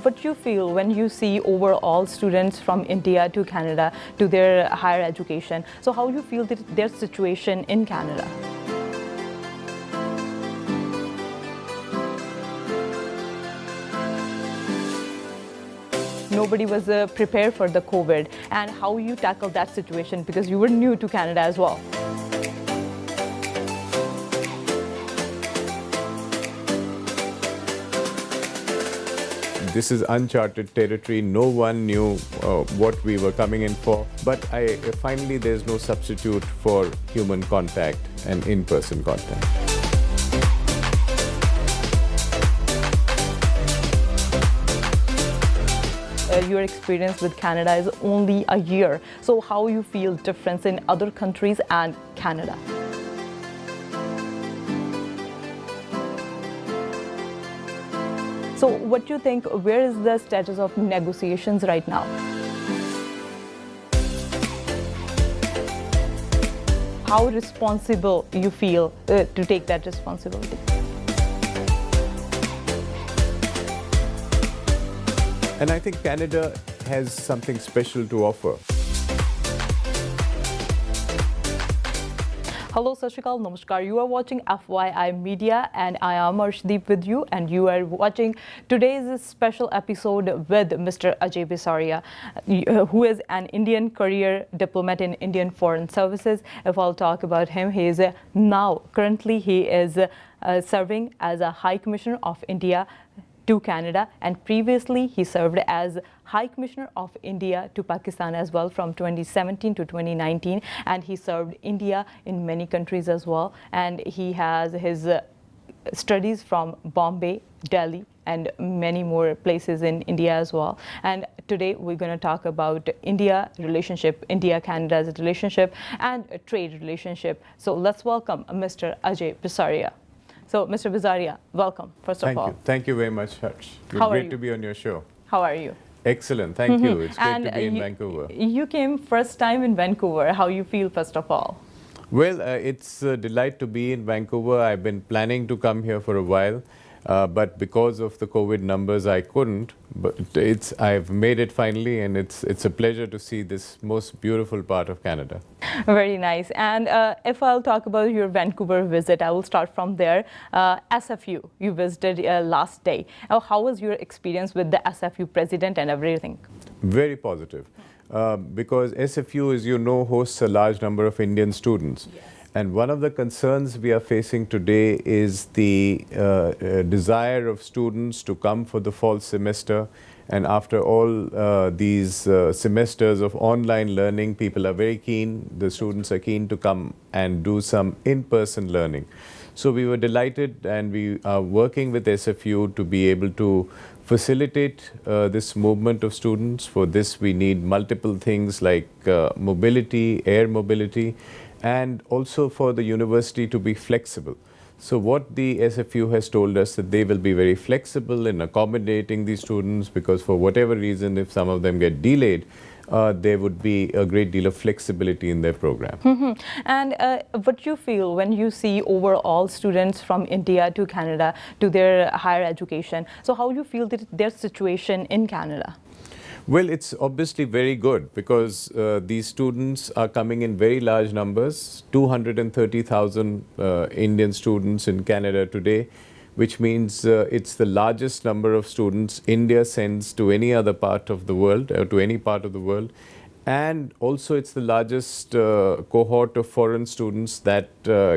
what you feel when you see overall students from India to Canada to their higher education? So how you feel their situation in Canada? Nobody was prepared for the COVID, and how you tackled that situation because you were new to Canada as well. This is uncharted territory. No one knew what we were coming in for. But finally, there's no substitute for human contact and in-person contact. Your experience with Canada is only a year. So how you feel difference in other countries and Canada? So what do you think, where is the status of negotiations right now? How responsible you feel to take that responsibility? And I think Canada has something special to offer. Hello, Sat Shri Akal, Namaskar. You are watching FYI Media and I am Arshdeep with you, and you are watching today's special episode with Mr. Ajay Bisaria, who is an Indian career diplomat in Indian Foreign Services. If I'll talk about him, he is currently he is serving as a High Commissioner of India to Canada, and previously he served as High Commissioner of India to Pakistan as well from 2017 to 2019, and he served India in many countries as well, and he has his studies from Bombay, Delhi and many more places in India as well. And today we're going to talk about India relationship, India-Canada's relationship and a trade relationship. So let's welcome Mr. Ajay Bisaria. So, Mr. Bisaria, welcome, first of all. Thank you. Thank you very much, Harsh. It's great to be on your show. How are you? Excellent. Thank you. It's great to be in Vancouver. You came first time in Vancouver. How you feel, first of all? Well, it's a delight to be in Vancouver. I've been planning to come here for a while, but because of the COVID numbers, I couldn't. But I've made it finally, and it's a pleasure to see this most beautiful part of Canada. Very nice. And if I'll talk about your Vancouver visit, I will start from there. SFU, you visited last day. How was your experience with the SFU president and everything? Very positive. Because SFU, as you know, hosts a large number of Indian students. Yes. And one of the concerns we are facing today is the desire of students to come for the fall semester. And after all these semesters of online learning, people are very keen, the students are keen to come and do some in-person learning. So we were delighted, and we are working with SFU to be able to facilitate this movement of students. For this, we need multiple things like mobility, air mobility, and also for the university to be flexible. So what the SFU has told us that they will be very flexible in accommodating these students, because for whatever reason, if some of them get delayed, there would be a great deal of flexibility in their program. Mm-hmm. And what you feel when you see overall students from India to Canada to their higher education? So how you feel their situation in Canada? Well, it's obviously very good, because these students are coming in very large numbers, 230,000 Indian students in Canada today, which means it's the largest number of students India sends to any other part of the world, or to any part of the world. And also it's the largest cohort of foreign students that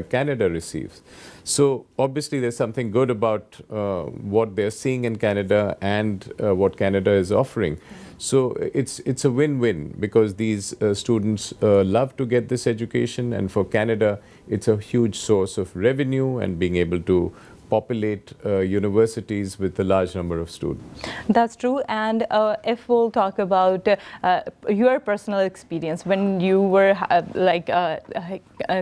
Canada receives. So obviously there's something good about what they're seeing in Canada and what Canada is offering. So it's a win-win, because these students love to get this education, and for Canada it's a huge source of revenue and being able to populate universities with a large number of students. That's true. And if we'll talk about your personal experience when you were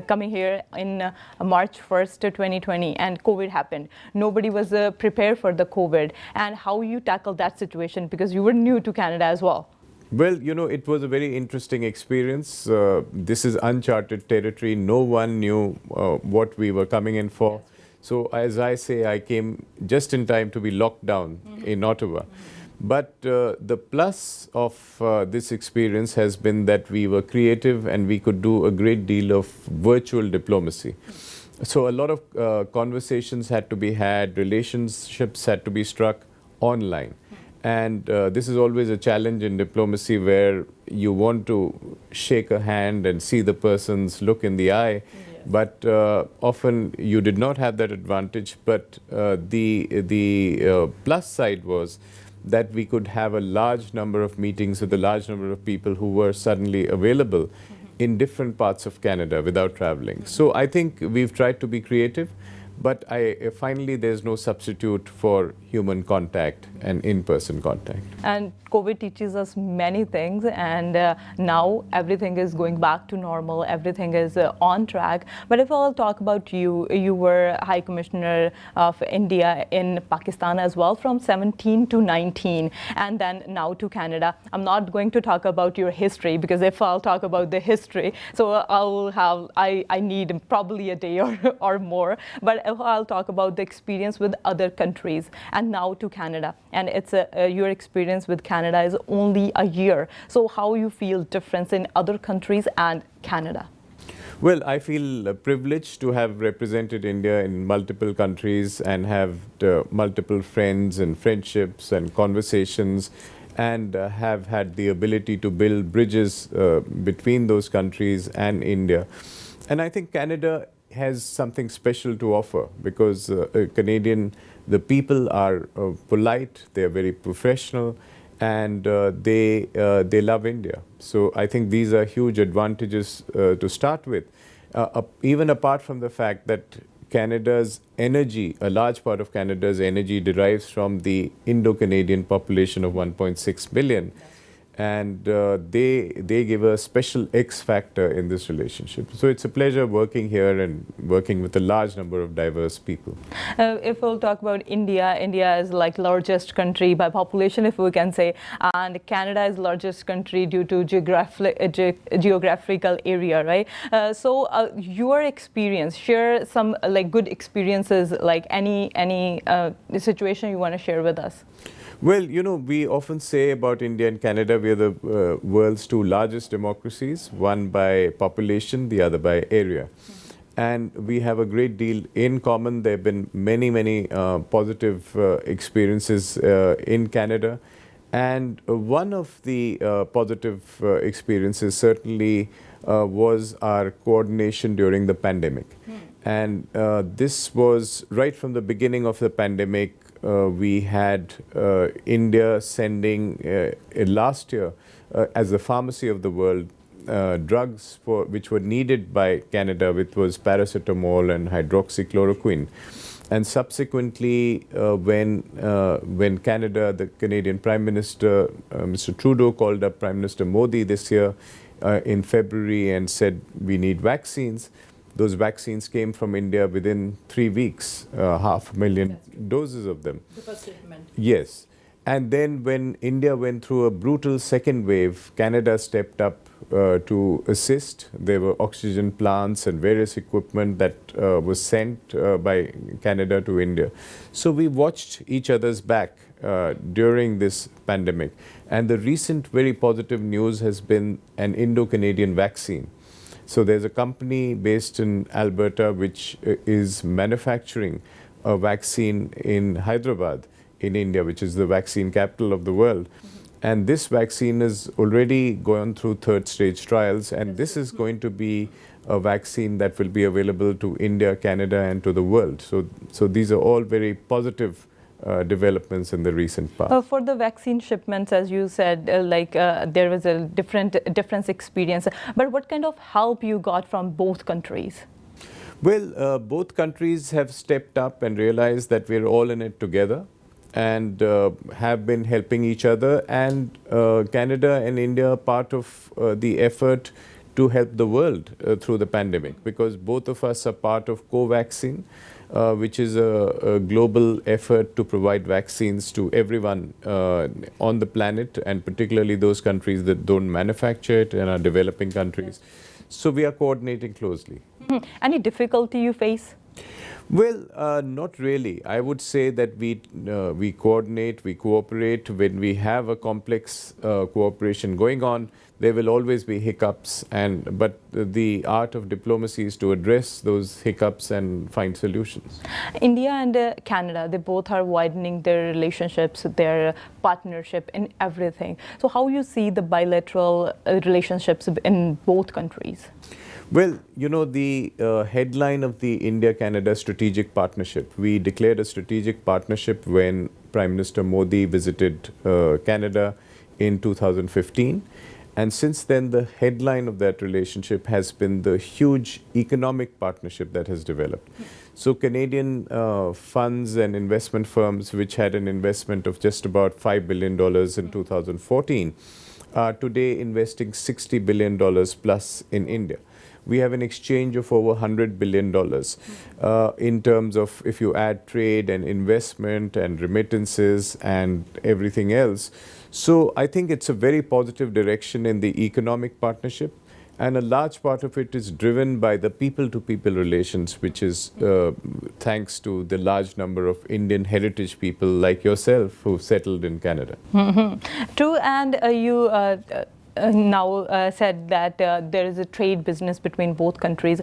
coming here in March 1st, 2020, and COVID happened. Nobody was prepared for the COVID, and how you tackled that situation because you were new to Canada as well. Well, you know, it was a very interesting experience. This is uncharted territory. No one knew what we were coming in for. So as I say, I came just in time to be locked down in Ottawa. But the plus of this experience has been that we were creative and we could do a great deal of virtual diplomacy. So a lot of conversations had to be had, relationships had to be struck online. And this is always a challenge in diplomacy where you want to shake a hand and see the person's look in the eye. But often you did not have that advantage. But the plus side was that we could have a large number of meetings with a large number of people who were suddenly available in different parts of Canada without traveling. So I think we've tried to be creative, but finally there's no substitute for human contact and in-person contact. And COVID teaches us many things, and now everything is going back to normal, everything is on track. But if I'll talk about you, you were High Commissioner of India in Pakistan as well from 17 to 19, and then now to Canada. I'm not going to talk about your history, because if I'll talk about the history, so I need probably a day or more. But if I'll talk about the experience with other countries, and now to Canada, and it's your experience with Canada is only a year. So how you feel difference in other countries and Canada? Well, I feel privileged to have represented India in multiple countries and have multiple friends and friendships and conversations, and have had the ability to build bridges between those countries and India. And I think Canada has something special to offer, because the people are polite, they are very professional, and they love India. So I think these are huge advantages to start with, even apart from the fact that Canada's energy, a large part of Canada's energy derives from the Indo-Canadian population of 1.6 billion. And they give a special X factor in this relationship. So it's a pleasure working here and working with a large number of diverse people. If we'll talk about India, India is like largest country by population, if we can say, and Canada is largest country due to geographical area, right? So your experience, share some like good experiences, like any situation you want to share with us. Well, you know, we often say about India and Canada, we are the world's two largest democracies, one by population, the other by area. And we have a great deal in common. There have been many positive experiences in Canada. And one of the positive experiences certainly was our coordination during the pandemic. And this was right from the beginning of the pandemic. We had India sending last year as the pharmacy of the world drugs which were needed by Canada, which was paracetamol and hydroxychloroquine. And subsequently, when Canada, the Canadian Prime Minister, Mr. Trudeau, called up Prime Minister Modi this year in February and said we need vaccines, those vaccines came from India within 3 weeks, 500,000 doses of them. The first shipment. Yes. And then when India went through a brutal second wave, Canada stepped up to assist. There were oxygen plants and various equipment that was sent by Canada to India. So we watched each other's back during this pandemic. And the recent very positive news has been an Indo-Canadian vaccine. So there's a company based in Alberta which is manufacturing a vaccine in Hyderabad in India, which is the vaccine capital of the world. And this vaccine has already gone through third stage trials, and this is going to be a vaccine that will be available to India, Canada, and to the world. So these are all very positive developments in the recent past. For the vaccine shipments, as you said, there was a different experience. But what kind of help you got from both countries? Well, both countries have stepped up and realized that we're all in it together, and have been helping each other. And Canada and India are part of the effort to help the world through the pandemic, because both of us are part of COVAXIN, which is a global effort to provide vaccines to everyone on the planet, and particularly those countries that don't manufacture it and are developing countries. So we are coordinating closely. Any difficulty you face Well, not really. I would say that we coordinate, we cooperate. When we have a complex cooperation going on, there will always be hiccups, and but the art of diplomacy is to address those hiccups and find solutions. India and Canada, they both are widening their relationships, their partnership in everything. So how you see the bilateral relationships in both countries? Well, you know, the headline of the India-Canada strategic partnership, we declared a strategic partnership when Prime Minister Modi visited Canada in 2015. And since then, the headline of that relationship has been the huge economic partnership that has developed. So Canadian funds and investment firms, which had an investment of just about $5 billion in 2014, are today investing $60 billion plus in India. We have an exchange of over $100 billion in terms of, if you add trade and investment and remittances and everything else. So I think it's a very positive direction in the economic partnership. And a large part of it is driven by the people-to-people relations, which is thanks to the large number of Indian heritage people like yourself who've settled in Canada. True, and you now said that there is a trade business between both countries.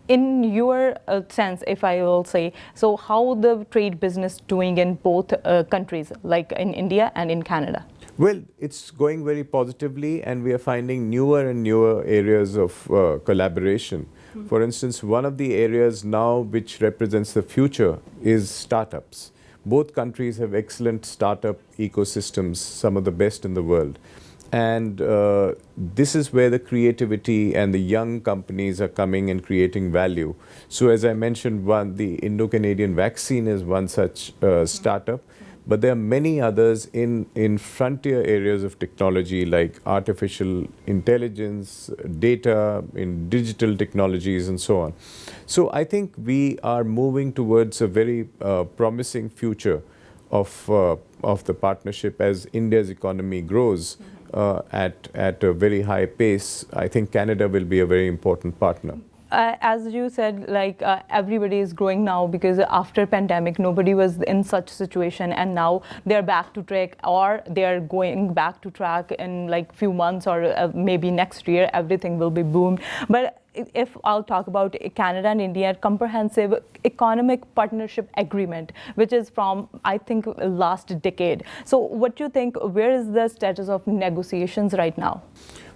In your sense, if I will say, so how the trade business doing in both countries, like in India and in Canada? Well, it's going very positively, and we are finding newer and newer areas of collaboration. For instance, one of the areas now which represents the future is startups. Both countries have excellent startup ecosystems, some of the best in the world. And this is where the creativity and the young companies are coming and creating value. So as I mentioned, the Indo-Canadian vaccine is one such startup. But there are many others in frontier areas of technology like artificial intelligence, data, in digital technologies, and so on. So I think we are moving towards a very promising future of the partnership as India's economy grows at a very high pace. I think Canada will be a very important partner. As you said, like everybody is growing now because after pandemic, nobody was in such situation, and now they're back to track, or they're going back to track in like few months or maybe next year, everything will be boomed. But if I'll talk about Canada and India, comprehensive economic partnership agreement, which is from, I think, last decade. So what do you think, where is the status of negotiations right now?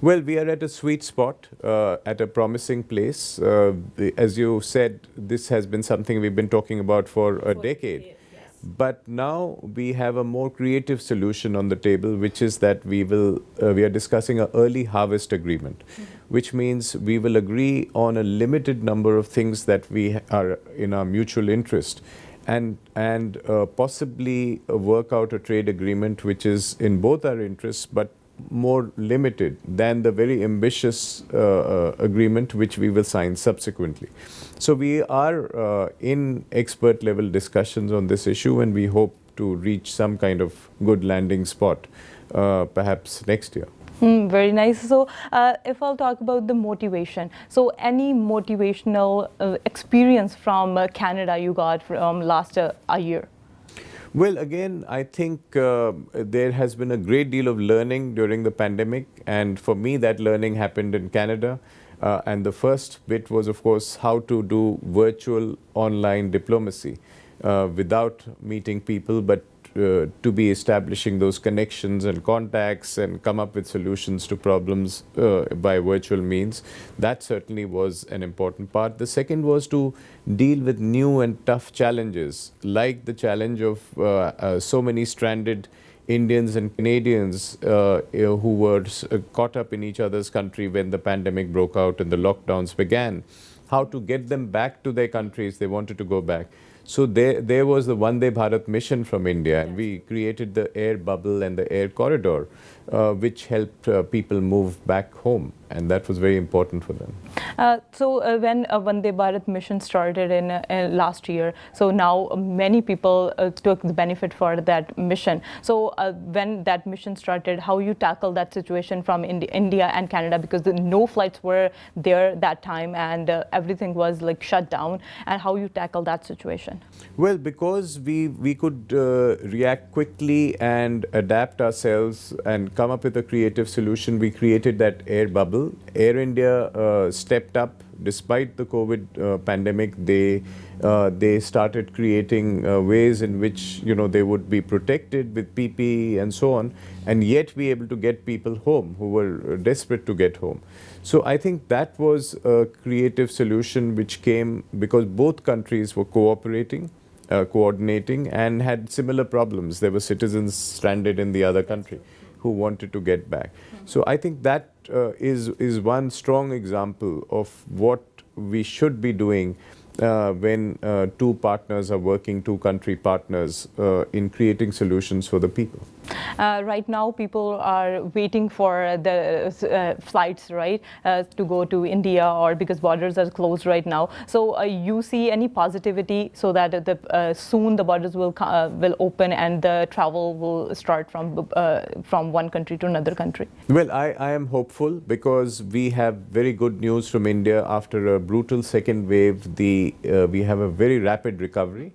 Well, we are at a sweet spot, at a promising place. As you said, this has been something we've been talking about for a decade. Yes. But now we have a more creative solution on the table, which is that we are discussing an early harvest agreement, which means we will agree on a limited number of things that we are in our mutual interest, and possibly work out a trade agreement which is in both our interests, but more limited than the very ambitious agreement which we will sign subsequently. So we are in expert level discussions on this issue, and we hope to reach some kind of good landing spot perhaps next year. Very nice. So if I'll talk about the motivation, so any motivational experience from Canada you got from last a year? Well, again, I think there has been a great deal of learning during the pandemic, and for me that learning happened in Canada. And the first bit was, of course, how to do virtual online diplomacy without meeting people, but to be establishing those connections and contacts and come up with solutions to problems by virtual means. That certainly was an important part. The second was to deal with new and tough challenges, like the challenge of so many stranded Indians and Canadians who were caught up in each other's country when the pandemic broke out and the lockdowns began. How to get them back to their countries, they wanted to go back. So there was the Vande Bharat mission from India, and we created the air bubble and the air corridor, which helped people move back home. and that was very important for them. When Vande Bharat mission started in last year, so now many people took the benefit for that mission. So when that mission started, how you tackle that situation from India and Canada, because no flights were there that time and everything was like shut down, and how you tackle that situation? Well, because we could react quickly and adapt ourselves and come up with a creative solution, we created that air bubble. Air India stepped up despite the COVID pandemic. They started creating ways in which they would be protected with PPE and so on, and yet be able to get people home who were desperate to get home. So I think that was a creative solution which came because both countries were cooperating, coordinating, and had similar problems. There were citizens stranded in the other country who wanted to get back. So I think that is one strong example of what we should be doing when two partners are working, two country partners, in creating solutions for the people. Right now, people are waiting for the flights, right, to go to India, or because borders are closed right now. So you see any positivity so that soon the borders will open and the travel will start from one country to another country? Well, I am hopeful because we have very good news from India. After a brutal second wave, we have a very rapid recovery.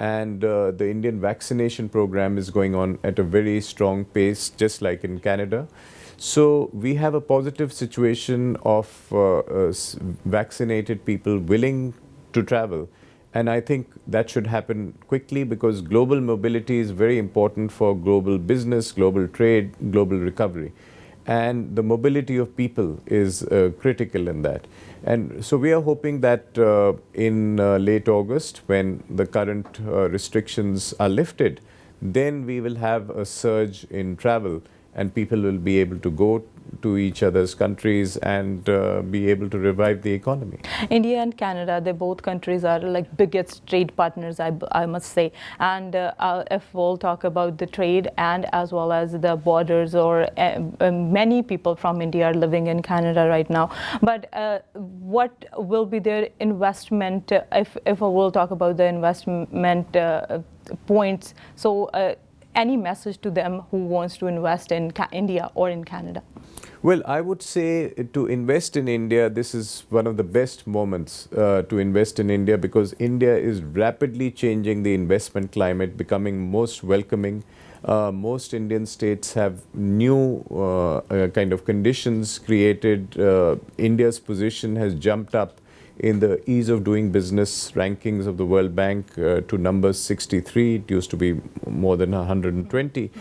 And the Indian vaccination program is going on at a very strong pace, just like in Canada. So we have a positive situation of vaccinated people willing to travel. And I think that should happen quickly because global mobility is very important for global business, global trade, global recovery. And the mobility of people is critical in that. And so we are hoping that in late August, when the current restrictions are lifted, then we will have a surge in travel and people will be able to go to each other's countries and be able to revive the economy. India and Canada, they both countries are like biggest trade partners, I must say. And if we'll talk about the trade and as well as the borders, or many people from India are living in Canada right now. But what will be their investment, if we'll talk about the investment points? So any message to them who wants to invest in India or in Canada? Well, I would say to invest in India, this is one of the best moments to invest in India because India is rapidly changing the investment climate, becoming most welcoming. Most Indian states have new kind of conditions created. India's position has jumped up in the ease of doing business rankings of the World Bank to number 63. It used to be more than 120.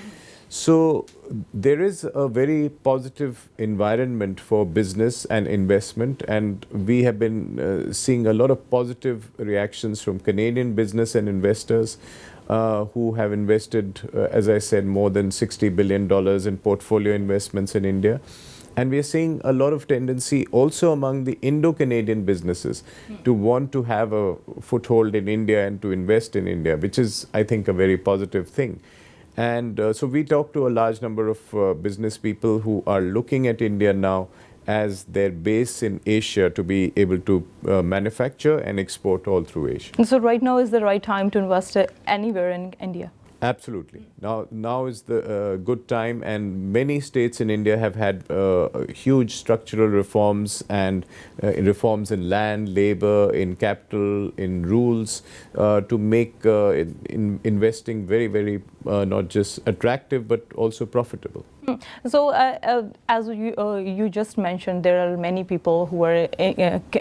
So there is a very positive environment for business and investment, and we have been seeing a lot of positive reactions from Canadian business and investors who have invested, as I said, more than $60 billion in portfolio investments in India. And we are seeing a lot of tendency also among the Indo-Canadian businesses to want to have a foothold in India and to invest in India, which is, I think, a very positive thing. And so we talk to a large number of business people who are looking at India now as their base in Asia to be able to manufacture and export all through Asia. So right now is the right time to invest anywhere in India? Absolutely. Now is the good time, and many states in India have had huge structural reforms and reforms in land, labor, in capital, in rules to make investing very, very not just attractive but also profitable. So as you just mentioned, there are many people who are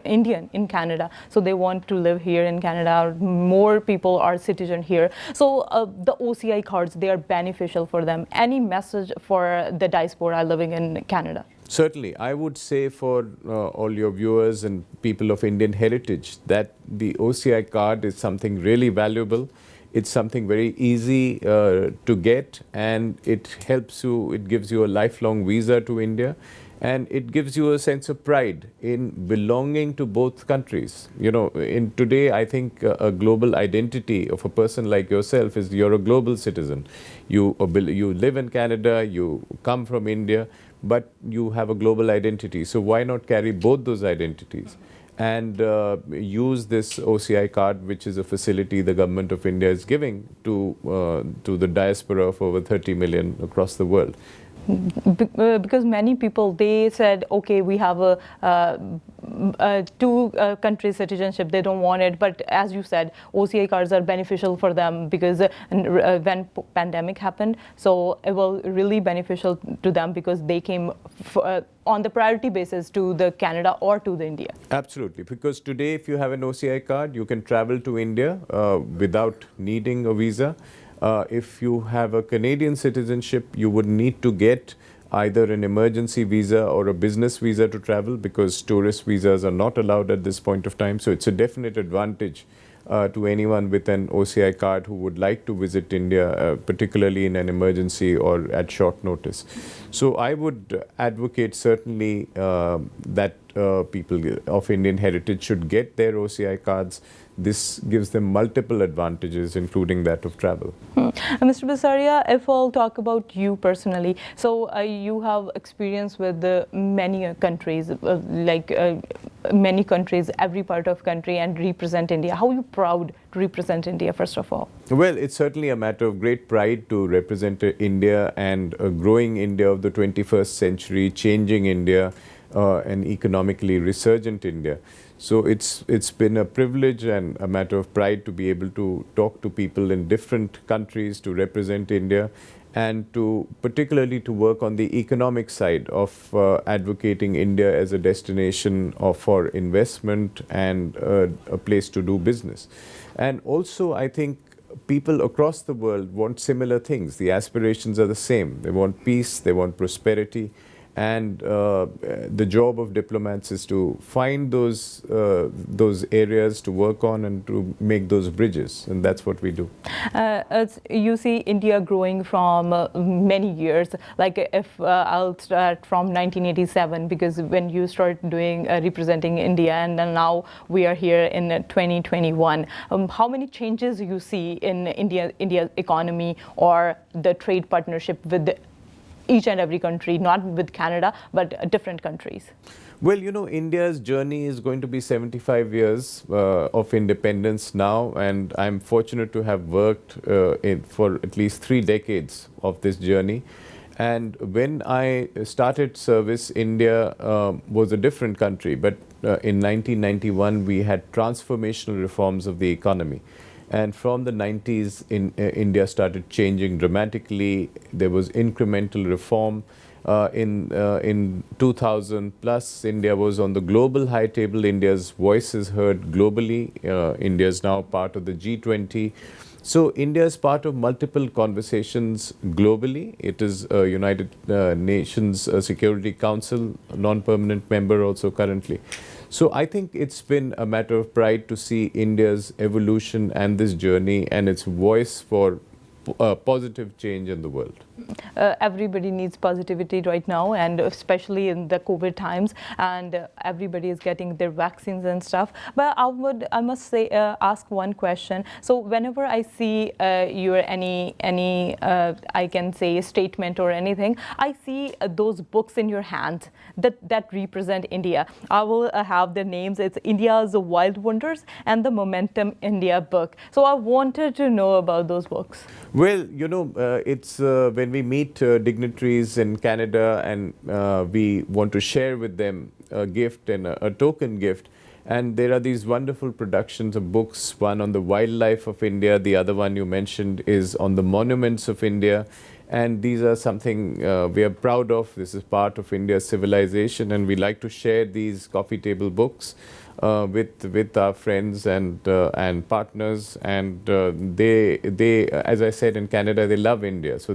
Indian in Canada, so they want to live here in Canada. More people are citizen here. So the OCI cards, they are beneficial for them. Any message for the diaspora living in Canada? Certainly. I would say for all your viewers and people of Indian heritage that the OCI card is something really valuable. It's something very easy to get, and it helps you, it gives you a lifelong visa to India. And it gives you a sense of pride in belonging to both countries. You know, in today, I think a global identity of a person like yourself is you're a global citizen. You live in Canada, you come from India, but you have a global identity. So why not carry both those identities? And use this OCI card, which is a facility the government of India is giving to the diaspora of over 30 million across the world. Because many people, they said, okay, we have a two country citizenship, they don't want it, but as you said, OCI cards are beneficial for them because when pandemic happened, so it was really beneficial to them because they came on the priority basis to the Canada or to the India. Absolutely, because today if you have an OCI card, you can travel to India without needing a visa. If you have a Canadian citizenship, you would need to get either an emergency visa or a business visa to travel, because tourist visas are not allowed at this point of time. So it's a definite advantage to anyone with an OCI card who would like to visit India, particularly in an emergency or at short notice. So I would advocate certainly that people of Indian heritage should get their OCI cards. This gives them multiple advantages, including that of travel. Mr. Basaria, if I'll talk about you personally, so you have experience with many countries, many countries, every part of country, and represent India. How are you proud to represent India, first of all? Well, it's certainly a matter of great pride to represent India and a growing India of the 21st century, changing India, an economically resurgent India. So it's been a privilege and a matter of pride to be able to talk to people in different countries, to represent India, and to particularly to work on the economic side of advocating India as a destination for investment and a place to do business. And also, I think people across the world want similar things. The aspirations are the same. They want peace, they want prosperity. And the job of diplomats is to find those areas to work on and to make those bridges, and that's what we do. As you see India growing from many years, like if I'll start from 1987, because when you start doing representing India, and then now we are here in 2021, how many changes you see in India's economy or the trade partnership with each and every country, not with Canada, but different countries? Well, you know, India's journey is going to be 75 years of independence now, and I'm fortunate to have worked for at least 3 decades of this journey. And when I started service, India was a different country, but in 1991 we had transformational reforms of the economy. And from the 90s, India started changing dramatically. There was incremental reform. In 2000 plus, India was on the global high table. India's voice is heard globally. India is now part of the G20. So India is part of multiple conversations globally. It is a United Nations Security Council non-permanent member also currently. So I think it's been a matter of pride to see India's evolution and this journey and its voice for positive change in the world. Everybody needs positivity right now, and especially in the COVID times, and everybody is getting their vaccines and stuff. But I must say, ask one question. So whenever I see your any I can say statement or anything, I see those books in your hand that represent India. I will have the names. It's India's Wild Wonders and the Momentum India book. So I wanted to know about those books. Well, you know, it's when we meet dignitaries in Canada and we want to share with them a gift and a token gift. And there are these wonderful productions of books, one on the wildlife of India, the other one you mentioned is on the monuments of India. And these are something we are proud of. This is part of India's civilization, and we like to share these coffee table books with our friends and partners. And they, as I said, in Canada, they love India. So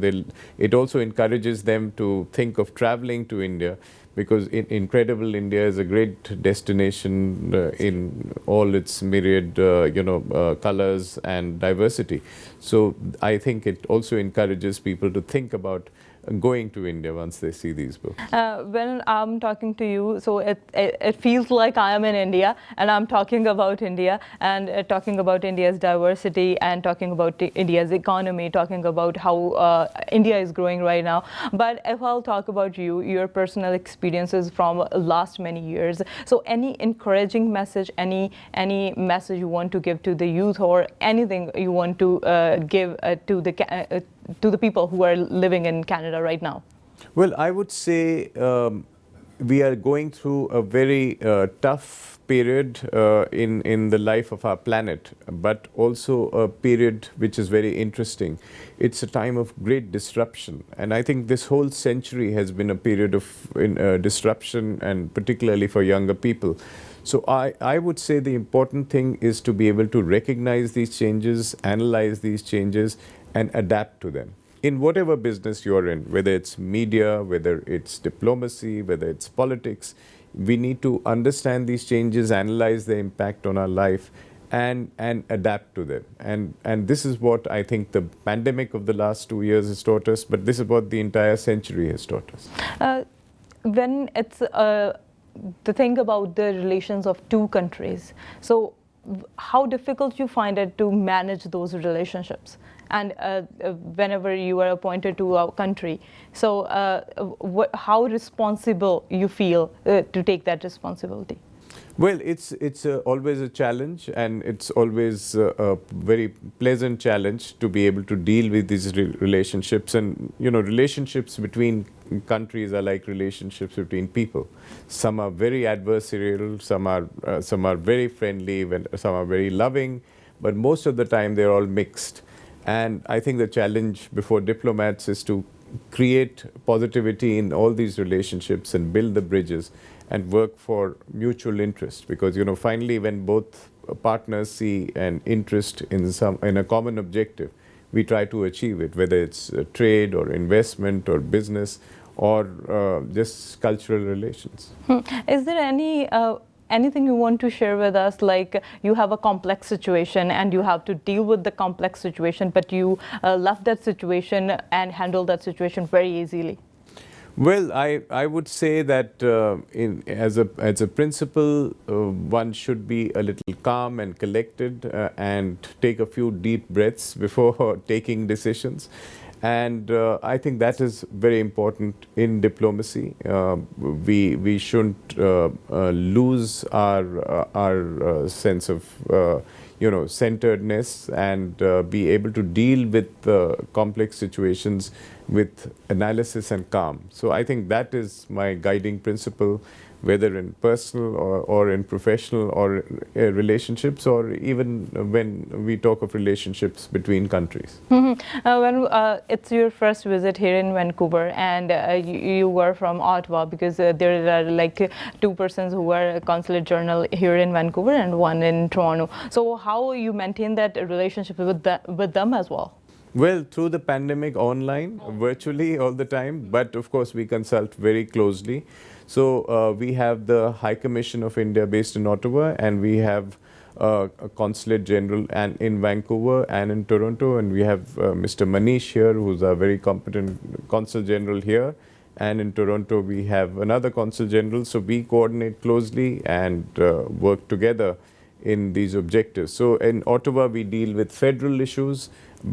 it also encourages them to think of traveling to India, because incredible India is a great destination in all its myriad, colors and diversity. So I think it also encourages people to think about going to India once they see these books. When I'm talking to you, so it feels like I am in India, and I'm talking about India, and talking about India's diversity, and talking about India's economy, talking about how India is growing right now. But if I'll talk about you, your personal experiences from last many years, so any encouraging message, any message you want to give to the youth, or anything you want to give to the people who are living in Canada right now? Well, I would say we are going through a very tough period in the life of our planet, but also a period which is very interesting. It's a time of great disruption, and I think this whole century has been a period of disruption, and particularly for younger people. So I would say the important thing is to be able to recognize these changes, analyze these changes, and adapt to them. In whatever business you're in, whether it's media, whether it's diplomacy, whether it's politics, we need to understand these changes, analyze their impact on our life, and adapt to them. And this is what I think the pandemic of the last 2 years has taught us, but this is what the entire century has taught us. When it's the thing about the relations of two countries, so how difficult you find it to manage those relationships? And whenever you are appointed to a country, so how responsible you feel to take that responsibility? Well, it's always a challenge, and it's always a very pleasant challenge to be able to deal with these relationships. And relationships between countries are like relationships between people. Some are very adversarial, some are very friendly, some are very loving, but most of the time they're all mixed. And I think the challenge before diplomats is to create positivity in all these relationships and build the bridges and work for mutual interest. Because finally, when both partners see an interest in a common objective, we try to achieve it, whether it's trade or investment or business or just cultural relations. Is there anything you want to share with us, like you have a complex situation and you have to deal with the complex situation, but you left that situation and handled that situation very easily? Well, I would say that as a principle, one should be a little calm and collected and take a few deep breaths before taking decisions. And I think that is very important in diplomacy. We shouldn't lose our sense of centeredness, and be able to deal with complex situations with analysis and calm. So I think that is my guiding principle, whether in personal or in professional or relationships, or even when we talk of relationships between countries. When it's your first visit here in Vancouver, and you were from Ottawa, because there are like two persons who are consulate general here in Vancouver and one in Toronto. So how you maintain that relationship with them as well? Well, through the pandemic, online, virtually all the time, but of course we consult very closely. So we have the High Commission of India based in Ottawa, and we have a Consulate General in Vancouver and in Toronto, and we have Mr. Manish here, who's a very competent Consul General here, and in Toronto we have another Consul General. So we coordinate closely and work together in these objectives. So in Ottawa we deal with federal issues,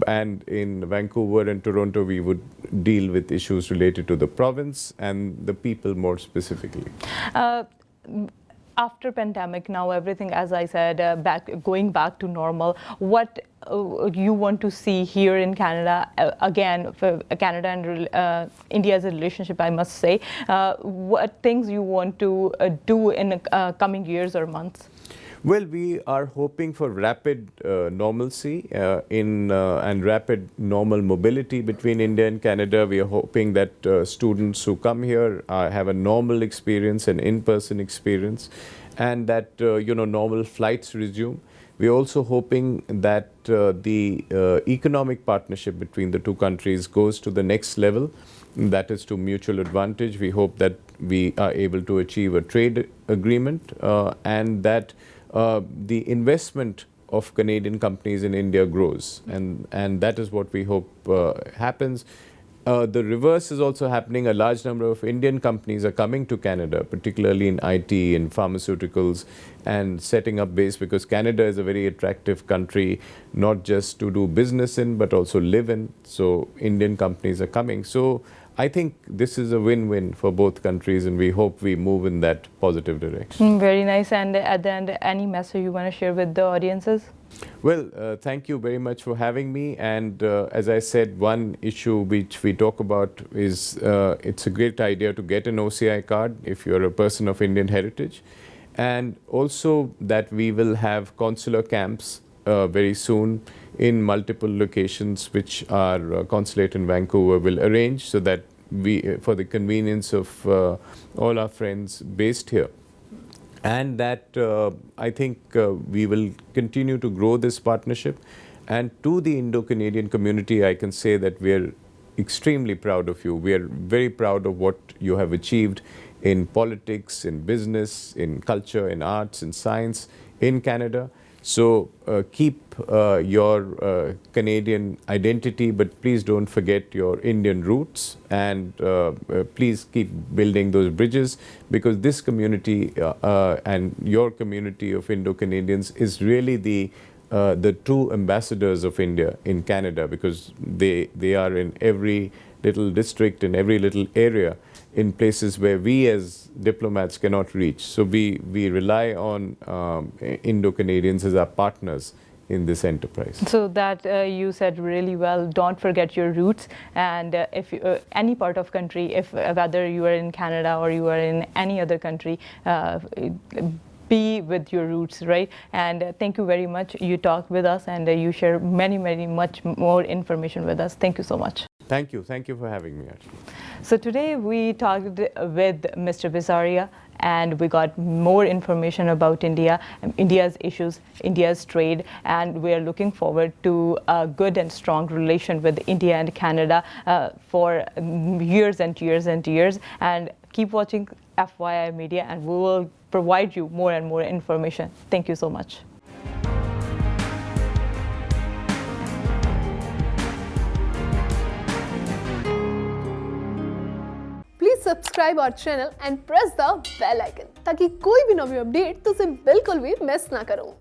and in Vancouver and Toronto we would deal with issues related to the province and the people more specifically. After pandemic, now everything, as I said, going back to normal, what you want to see here in Canada, again, for Canada and India as a relationship, I must say, what things you want to do in coming years or months? Well, we are hoping for rapid normalcy and rapid normal mobility between India and Canada. We are hoping that students who come here have a normal experience, an in-person experience, and that normal flights resume. We are also hoping that the economic partnership between the two countries goes to the next level. That is to mutual advantage. We hope that we are able to achieve a trade agreement and that the investment of Canadian companies in India grows, and that is what we hope happens. The reverse is also happening. A large number of Indian companies are coming to Canada, particularly in IT and pharmaceuticals, and setting up base, because Canada is a very attractive country, not just to do business in, but also live in. So Indian companies are coming. So I think this is a win-win for both countries, and we hope we move in that positive direction. Very nice. And at the end, any message you want to share with the audiences? Well, thank you very much for having me. And as I said, one issue which we talk about is it's a great idea to get an OCI card if you're a person of Indian heritage. And also that we will have consular camps very soon in multiple locations, which our consulate in Vancouver will arrange, so that we, for the convenience of all our friends based here. And that I think we will continue to grow this partnership. And to the Indo-Canadian community, I can say that we are extremely proud of you. We are very proud of what you have achieved in politics, in business, in culture, in arts, in science in Canada. So keep your Canadian identity, but please don't forget your Indian roots, and please keep building those bridges, because this community and your community of Indo-Canadians is really the true ambassadors of India in Canada, because they are in every little district, in every little area, in places where we as diplomats cannot reach. So we rely on Indo-Canadians as our partners in this enterprise. So that you said really well, don't forget your roots. And if you, any part of country, if whether you are in Canada or you are in any other country, be with your roots, right? And thank you very much. You talked with us, and you share much more information with us. Thank you so much. Thank you. Thank you for having me, actually. So today we talked with Mr. Bisaria, and we got more information about India, India's issues, India's trade, and we are looking forward to a good and strong relation with India and Canada for years and years and years. And keep watching FYI Media, and we will provide you more and more information. Thank you so much. Please subscribe our channel and press the bell icon ताकि कोई भी नवी update तुझे बिल्कुल भी miss ना करो।